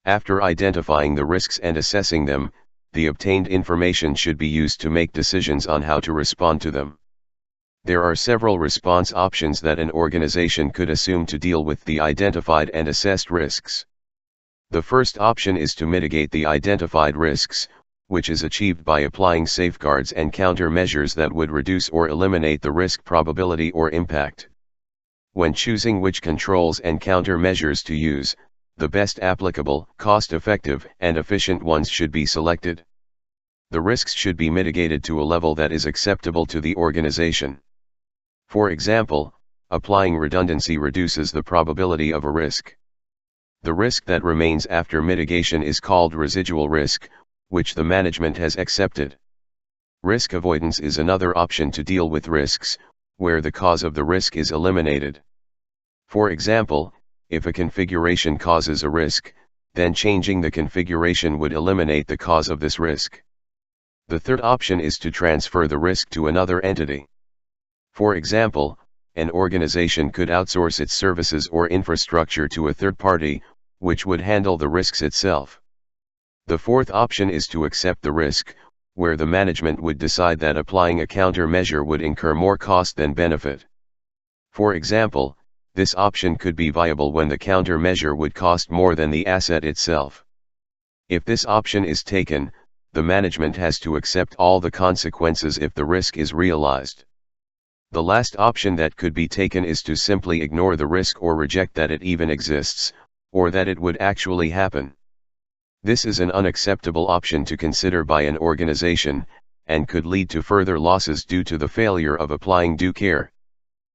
After identifying the risks and assessing them, the obtained information should be used to make decisions on how to respond to them. There are several response options that an organization could assume to deal with the identified and assessed risks. The first option is to mitigate the identified risks, which is achieved by applying safeguards and countermeasures that would reduce or eliminate the risk probability or impact. When choosing which controls and countermeasures to use, the best applicable, cost-effective, and efficient ones should be selected. The risks should be mitigated to a level that is acceptable to the organization. For example, applying redundancy reduces the probability of a risk. The risk that remains after mitigation is called residual risk, which the management has accepted. Risk avoidance is another option to deal with risks, where the cause of the risk is eliminated. For example, if a configuration causes a risk, then changing the configuration would eliminate the cause of this risk. The third option is to transfer the risk to another entity. For example, an organization could outsource its services or infrastructure to a third party, which would handle the risks itself. The fourth option is to accept the risk, where the management would decide that applying a countermeasure would incur more cost than benefit. For example, this option could be viable when the countermeasure would cost more than the asset itself. If this option is taken, the management has to accept all the consequences if the risk is realized. The last option that could be taken is to simply ignore the risk or reject that it even exists, or that it would actually happen. This is an unacceptable option to consider by an organization, and could lead to further losses due to the failure of applying due care.